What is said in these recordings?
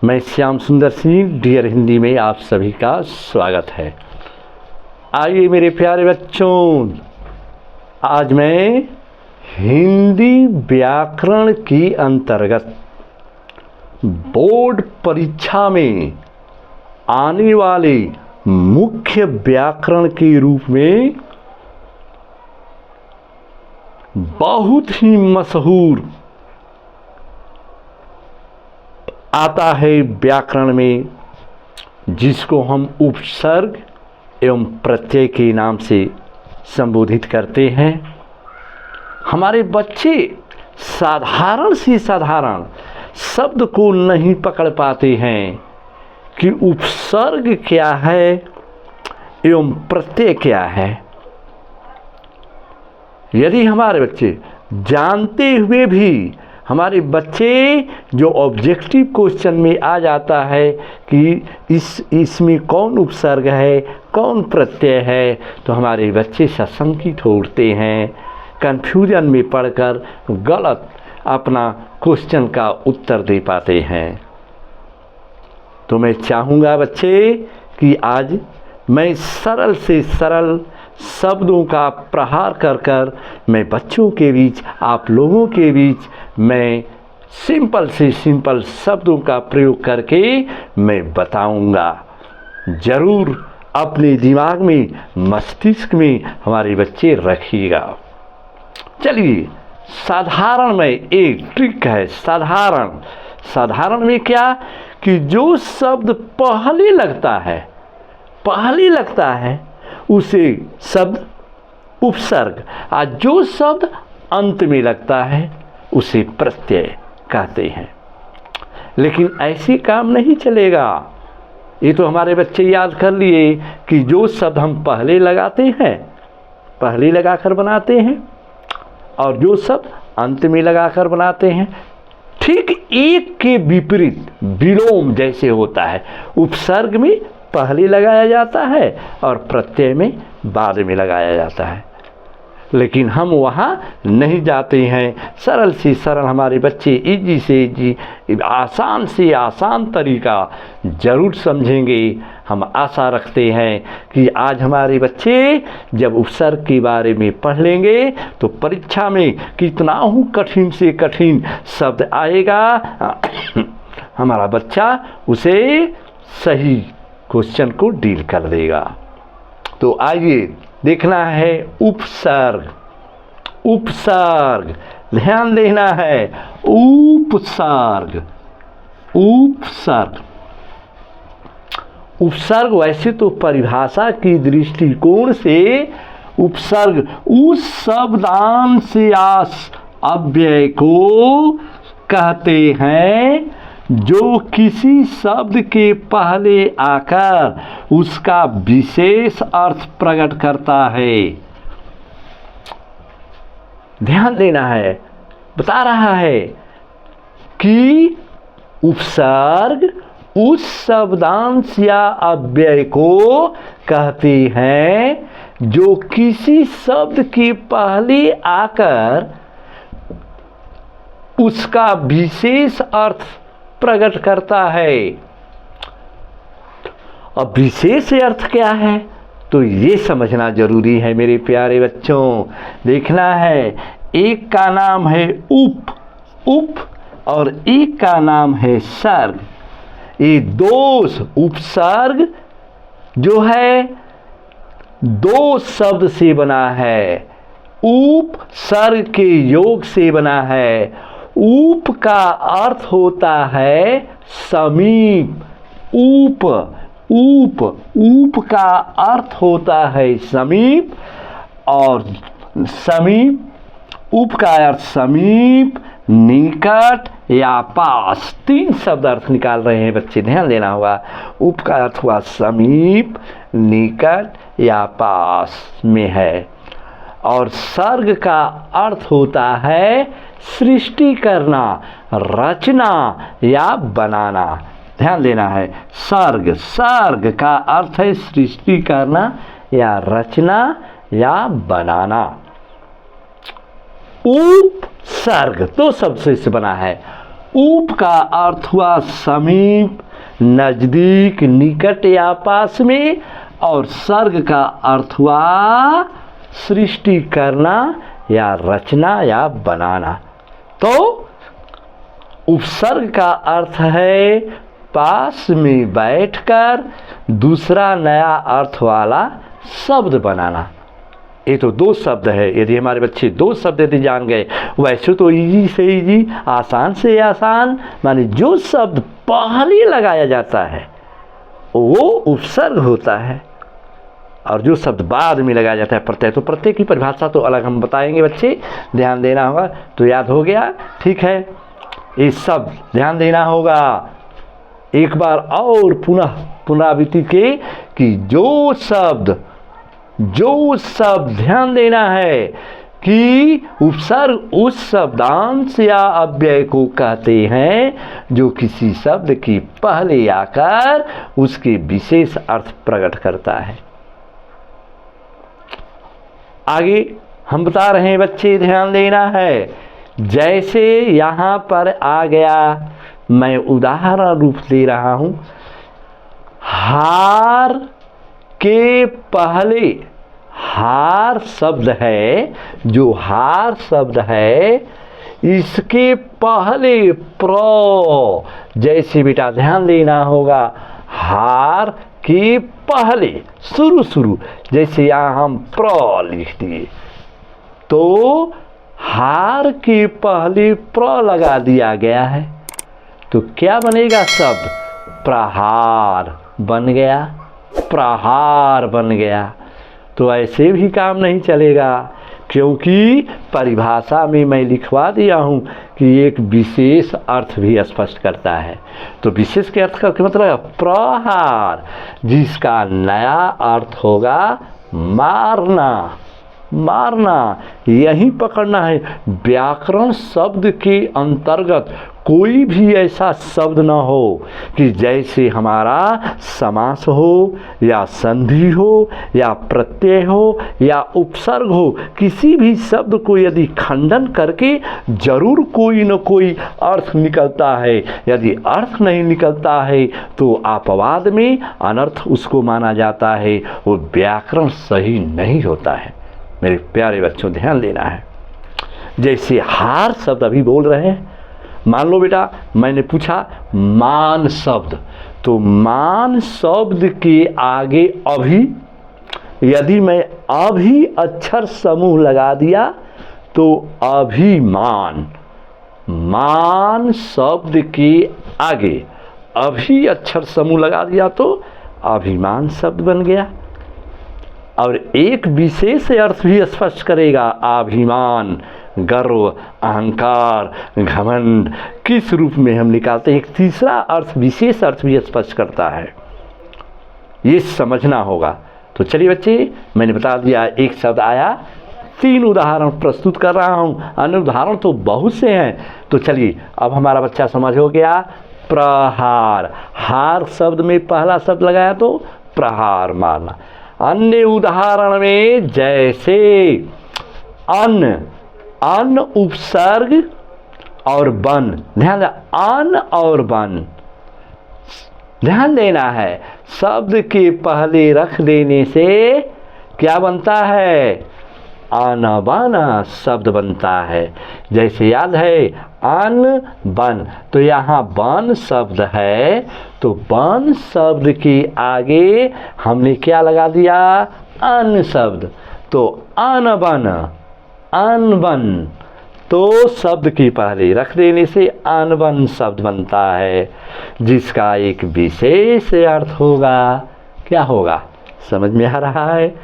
मैं श्याम सुंदर सिंह डियर हिंदी में आप सभी का स्वागत है। आइए मेरे प्यारे बच्चों, आज मैं हिंदी व्याकरण की अंतर्गत बोर्ड परीक्षा में आने वाले मुख्य व्याकरण के रूप में बहुत ही मशहूर आता है व्याकरण में, जिसको हम उपसर्ग एवं प्रत्यय के नाम से संबोधित करते हैं। हमारे बच्चे साधारण से साधारण शब्द को नहीं पकड़ पाते हैं कि उपसर्ग क्या है एवं प्रत्यय क्या है। यदि हमारे बच्चे जानते हुए भी हमारे बच्चे जो ऑब्जेक्टिव क्वेश्चन में आ जाता है कि इसमें कौन उपसर्ग है कौन प्रत्यय है, तो हमारे बच्चे सशंकित होते हैं, कन्फ्यूजन में पड़कर गलत अपना क्वेश्चन का उत्तर दे पाते हैं। तो मैं चाहूँगा बच्चे कि आज मैं सरल से सरल शब्दों का प्रहार कर मैं बच्चों के बीच, आप लोगों के बीच मैं सिंपल से सिंपल शब्दों का प्रयोग करके मैं बताऊंगा। ज़रूर अपने दिमाग में, मस्तिष्क में हमारे बच्चे रखिएगा। चलिए, साधारण में एक ट्रिक है। साधारण में क्या कि जो शब्द पहले लगता है उसे शब्द उपसर्ग, और जो शब्द अंत में लगता है उसे प्रत्यय कहते हैं। लेकिन ऐसे काम नहीं चलेगा। ये तो हमारे बच्चे याद कर लिए कि जो शब्द हम पहले लगाते हैं, पहले लगाकर बनाते हैं, और जो शब्द अंत में लगाकर बनाते हैं, ठीक एक के विपरीत विलोम जैसे होता है। उपसर्ग में पहले लगाया जाता है और प्रत्यय में बाद में लगाया जाता है। लेकिन हम वहाँ नहीं जाते हैं। सरल से सरल हमारे बच्चे इजी से इजी, आसान से आसान तरीका ज़रूर समझेंगे। हम आशा रखते हैं कि आज हमारे बच्चे जब उपसर्ग के बारे में पढ़ लेंगे तो परीक्षा में कितना कठिन से कठिन शब्द आएगा, हमारा बच्चा उसे सही क्वेश्चन को डील कर देगा। तो आइए देखना है उपसर्ग। ध्यान देना है, उपसर्ग। उपसर्ग वैसे तो परिभाषा की दृष्टिकोण से उपसर्ग उस शब्दांश या अव्यय को कहते हैं जो किसी शब्द के पहले आकर उसका विशेष अर्थ प्रकट करता है। ध्यान देना है, बता रहा है कि उपसर्ग उस शब्दांश या अव्यय को कहते हैं जो किसी शब्द के पहले आकर उसका विशेष अर्थ प्रकट करता है। अब विशेष अर्थ क्या है, तो ये समझना जरूरी है मेरे प्यारे बच्चों। देखना है, एक का नाम है उप और एक का नाम है सर्ग। ये दो उपसर्ग जो है दो शब्द से बना है, उपसर्ग के योग से बना है। ऊप का अर्थ होता है समीप। ऊप का अर्थ होता है समीप, और ऊप का अर्थ समीप, निकट या पास। तीन शब्द अर्थ निकाल रहे हैं बच्चे, ध्यान देना होगा। ऊप का अर्थ हुआ समीप, निकट या पास में है, और सर्ग का अर्थ होता है सृष्टि करना, रचना या बनाना। ध्यान देना है, सर्ग का अर्थ है सृष्टि करना या रचना या बनाना। उपसर्ग दो शब्द से बना है। उप का अर्थ हुआ समीप, नजदीक, निकट या पास में, और सर्ग का अर्थ हुआ सृष्टि करना या रचना या बनाना। तो उपसर्ग का अर्थ है पास में बैठकर दूसरा नया अर्थ वाला शब्द बनाना। ये तो दो शब्द है। यदि हमारे बच्चे दो शब्द यदि जान गए, वैसे तो इजी से इजी, आसान से आसान, माने जो शब्द पहले लगाया जाता है वो उपसर्ग होता है, और जो शब्द बाद में लगाया जाता है प्रत्यय, तो प्रत्यय की परिभाषा तो अलग हम बताएंगे बच्चे, ध्यान देना होगा। तो याद हो गया, ठीक है। ये सब ध्यान देना होगा, एक बार और पुनः पुनरावृत्ति के कि जो शब्द ध्यान देना है कि उपसर्ग उस शब्दांश या अव्यय को कहते हैं जो किसी शब्द के पहले आकर उसके विशेष अर्थ प्रकट करता है। आगे हम बता रहे हैं बच्चे, ध्यान देना है। जैसे यहाँ पर आ गया, मैं उदाहरण रूप दे रहा हूं, हार के पहले, हार शब्द है, जो हार शब्द है इसके पहले प्र, जैसे बेटा ध्यान देना होगा, हार के पहले शुरू, जैसे यहाँ हम प्र लिख दिए, तो हार के पहले प्र लगा दिया गया है, तो क्या बनेगा शब्द? प्रहार बन गया, प्रहार बन गया। तो ऐसे भी काम नहीं चलेगा, क्योंकि परिभाषा में मैं लिखवा दिया हूँ कि एक विशेष अर्थ भी स्पष्ट करता है। तो विशेष के अर्थ का मतलब प्रहार, जिसका नया अर्थ होगा मारना, मारना, यही पकड़ना है। व्याकरण शब्द के अंतर्गत कोई भी ऐसा शब्द न हो कि जैसे हमारा समास हो या संधि हो या प्रत्यय हो या उपसर्ग हो, किसी भी शब्द को यदि खंडन करके जरूर कोई न कोई अर्थ निकलता है। यदि अर्थ नहीं निकलता है तो अपवाद में अनर्थ उसको माना जाता है, वो व्याकरण सही नहीं होता है। मेरे प्यारे बच्चों ध्यान देना है। जैसे हार शब्द अभी बोल रहे हैं, मान लो बेटा मैंने पूछा मान शब्द, तो मान शब्द के आगे अभी, यदि मैं अभी अक्षर समूह लगा दिया तो अभिमान, मान शब्द के आगे अभी अक्षर समूह लगा दिया तो अभिमान शब्द बन गया। और एक विशेष अर्थ भी स्पष्ट करेगा, अभिमान, गर्व, अहंकार, घमंड किस रूप में हम निकालते हैं। एक तीसरा अर्थ, विशेष अर्थ भी स्पष्ट करता है, ये समझना होगा। तो चलिए बच्चे, मैंने बता दिया एक शब्द आया, 3 उदाहरण प्रस्तुत कर रहा हूँ, अन्य उदाहरण तो बहुत से हैं। तो चलिए अब हमारा बच्चा समझ हो गया, प्रहार, हार शब्द में पहला शब्द लगाया तो प्रहार, मारना। अन्य उदाहरण में जैसे अन्न, अन्न उपसर्ग और बन, ध्यान देना, अन्न और बन, ध्यान देना है। शब्द के पहले रख देने से क्या बनता है? अनबन शब्द बनता है। जैसे याद है अन बन, तो यहाँ बन शब्द है, तो बन शब्द के आगे हमने क्या लगा दिया? अन शब्द, तो अनबन, अनबन, तो शब्द के पहले रख देने से अनबन शब्द बनता है, जिसका एक विशेष अर्थ होगा। क्या होगा? समझ में आ रहा है?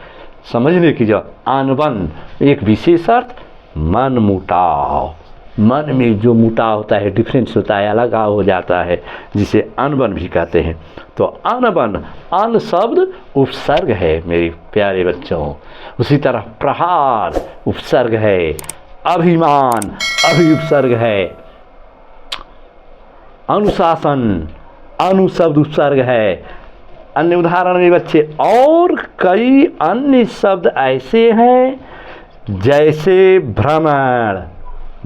समझने की जो अनबन एक विशेष अर्थ, मन मुटाव, मन में जो मुटाव होता है, डिफरेंस होता है, अलग हो जाता है, जिसे अनबन भी कहते हैं। तो अनबन, अन शब्द उपसर्ग है मेरे प्यारे बच्चों। उसी तरह प्रहार उपसर्ग है, अभिमान अभि उपसर्ग है, अनुशासन अनु शब्द उपसर्ग है। अन्य उदाहरण में बच्चे और कई अन्य शब्द ऐसे हैं, जैसे भ्रमण,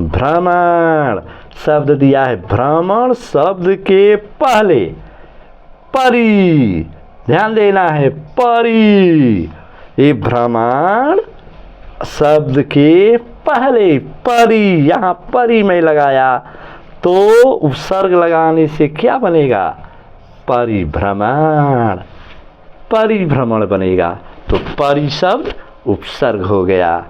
भ्रमण शब्द दिया है भ्रमण शब्द के पहले परी, ध्यान देना है परी, ये भ्रमण शब्द के पहले परी, यहाँ परी में लगाया तो उपसर्ग लगाने से क्या बनेगा? परिभ्रमण, परिभ्रमण बनेगा। तो परि शब्द उपसर्ग हो गया,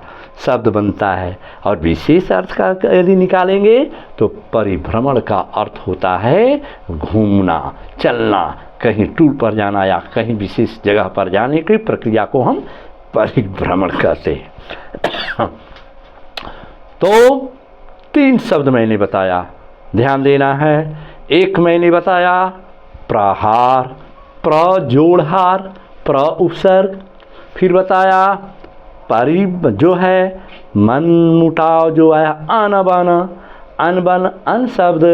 शब्द बनता है। और विशेष अर्थ का यदि निकालेंगे तो परिभ्रमण का अर्थ होता है घूमना, चलना, कहीं टूर पर जाना या कहीं विशेष जगह पर जाने की प्रक्रिया को हम परिभ्रमण कहते हैं। तो 3 शब्द मैंने बताया, ध्यान देना है। एक मैंने बताया प्रहार, प्र जोड़हार, प्र उपसर्ग। फिर बताया परि जो है मन मुटाव जो है अनबन, अनबन अन शब्द।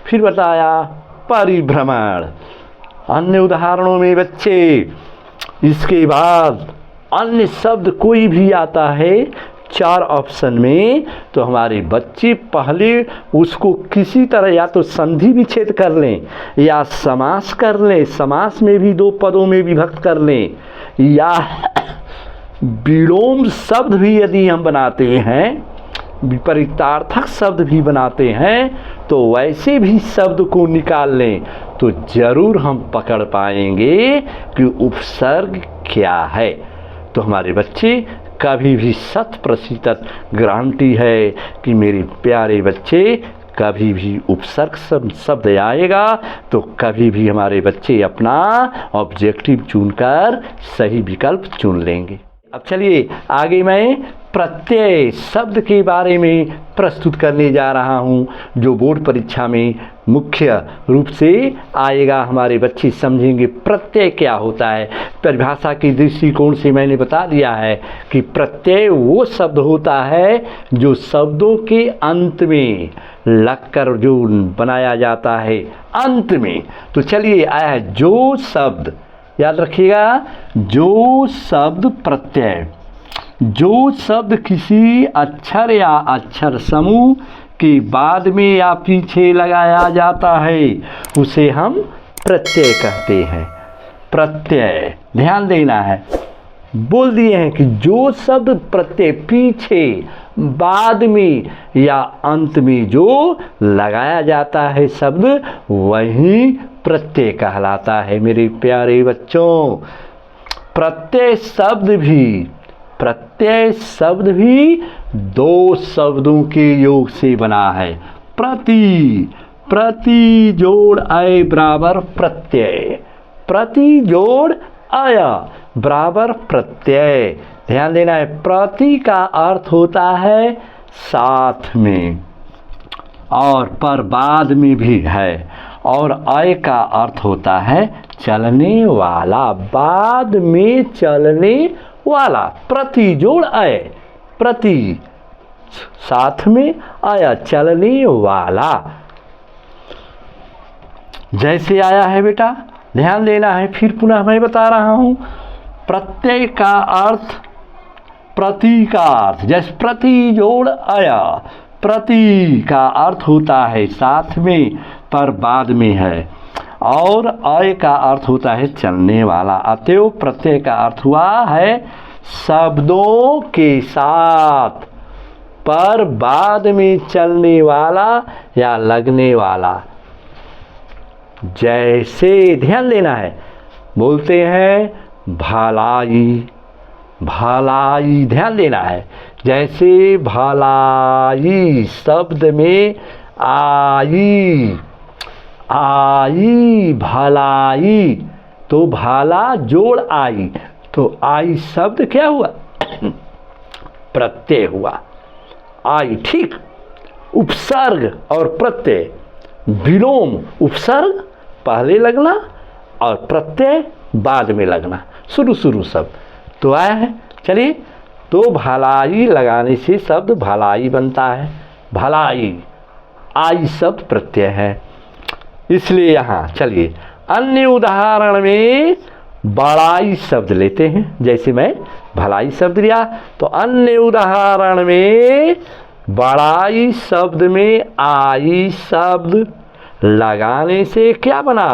फिर बताया परिभ्रमण। अन्य उदाहरणों में बच्चे इसके बाद अन्य शब्द कोई भी आता है 4 ऑप्शन में, तो हमारे बच्चे पहले उसको किसी तरह या तो संधि विच्छेद कर लें या समास कर लें, समास में भी 2 पदों में विभक्त कर लें, या विलोम शब्द भी यदि हम बनाते हैं, विपरीतार्थक शब्द भी बनाते हैं, तो वैसे भी शब्द को निकाल लें तो जरूर हम पकड़ पाएंगे कि उपसर्ग क्या है। तो हमारे बच्चे कभी भी 100% गारंटी है कि मेरे प्यारे बच्चे कभी भी उपसर्ग शब्द आएगा तो कभी भी हमारे बच्चे अपना ऑब्जेक्टिव चुनकर सही विकल्प चुन लेंगे। अब चलिए आगे मैं प्रत्यय शब्द के बारे में प्रस्तुत करने जा रहा हूँ, जो बोर्ड परीक्षा में मुख्य रूप से आएगा। हमारे बच्चे समझेंगे प्रत्यय क्या होता है। परिभाषा के दृष्टिकोण से मैंने बता दिया है कि प्रत्यय वो शब्द होता है जो शब्दों के अंत में लगकर जो बनाया जाता है अंत में। तो चलिए आया है जो शब्द, याद रखिएगा, जो शब्द प्रत्यय, जो शब्द किसी अक्षर या अक्षर समूह के बाद में या पीछे लगाया जाता है उसे हम प्रत्यय कहते हैं। प्रत्यय, ध्यान देना है, बोल दिए हैं कि जो शब्द प्रत्यय पीछे, बाद में या अंत में जो लगाया जाता है शब्द, वही प्रत्यय कहलाता है। मेरे प्यारे बच्चों, प्रत्यय शब्द भी 2 शब्दों के योग से बना है। प्रति, प्रति जोड़ आय बराबर प्रत्यय, प्रति जोड़ आया बराबर प्रत्यय। ध्यान देना है, प्रति का अर्थ होता है साथ में, और पर बाद में भी है, और अय का अर्थ होता है चलने वाला, बाद में चलने वाला। प्रति जोड़ अय, प्रति साथ में आया चलने वाला। जैसे आया है बेटा, ध्यान देना है, फिर पुनः मैं बता रहा हूँ। प्रत्यय का अर्थ प्रति का अर्थ, जैसे प्रति जोड़ आया, प्रति का अर्थ होता है साथ में पर बाद में है, और अय का अर्थ होता है चलने वाला। अतएव प्रत्यय का अर्थ हुआ है शब्दों के साथ पर बाद में चलने वाला या लगने वाला। जैसे, ध्यान देना है, बोलते हैं भलाई, भलाई, ध्यान देना है, जैसे भलाई शब्द में आई, आई भलाई, तो भाला जोड़ आई, तो आई शब्द क्या हुआ? प्रत्यय हुआ। आई, ठीक। उपसर्ग और प्रत्यय, विलोम उपसर्ग पहले लगना और प्रत्यय बाद में लगना, शुरू शब्द तो आया है। चलिए, तो भलाई लगाने से शब्द भलाई बनता है, भलाई। आई शब्द प्रत्यय है, इसलिए यहाँ चलिए अन्य उदाहरण में बड़ाई शब्द लेते हैं। जैसे मैं भलाई शब्द लिया, तो अन्य उदाहरण में बड़ाई शब्द में आई शब्द लगाने से क्या बना?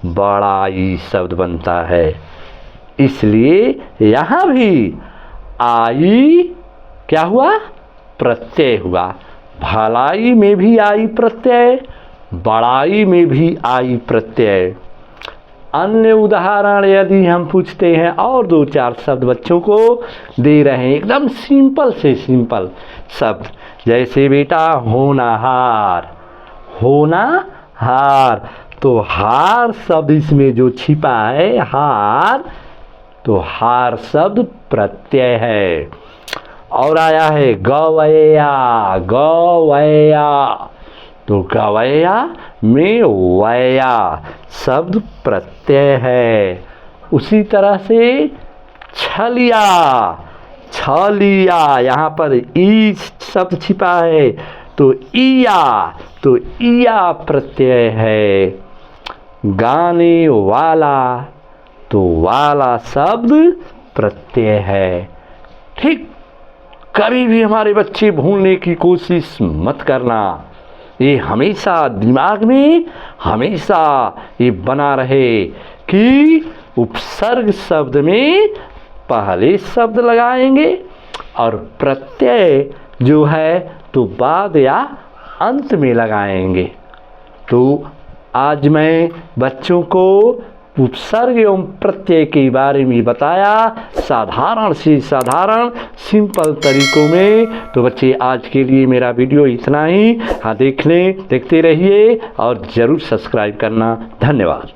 बड़ाई शब्द बनता है। इसलिए यहाँ भी आई क्या हुआ? प्रत्यय हुआ। भलाई में भी आई प्रत्यय, बड़ाई में भी आई प्रत्यय। अन्य उदाहरण यदि हम पूछते हैं और 2-4 शब्द बच्चों को दे रहे हैं, एकदम सिंपल से सिंपल शब्द, जैसे बेटा होनहार, होनहार, तो हार शब्द इसमें जो छिपा है हार, तो हार शब्द प्रत्यय है। और आया है गवैया, गवैया, तो गवैया में वैया शब्द प्रत्यय है। उसी तरह से छलिया, छलिया, यहाँ पर ई शब्द छिपा है तो ईया, तो ईया प्रत्यय है। गाने वाला, तो वाला शब्द प्रत्यय है। ठीक, कभी भी हमारे बच्चे भूलने की कोशिश मत करना, ये हमेशा दिमाग में हमेशा ये बना रहे कि उपसर्ग शब्द में पहले शब्द लगाएंगे और प्रत्यय जो है तो बाद या अंत में लगाएंगे। तो आज मैं बच्चों को उपसर्ग एवं प्रत्यय के बारे में बताया, साधारण से साधारण सिंपल तरीकों में। तो बच्चे आज के लिए मेरा वीडियो इतना ही। हाँ, देखते रहिए और ज़रूर सब्सक्राइब करना। धन्यवाद।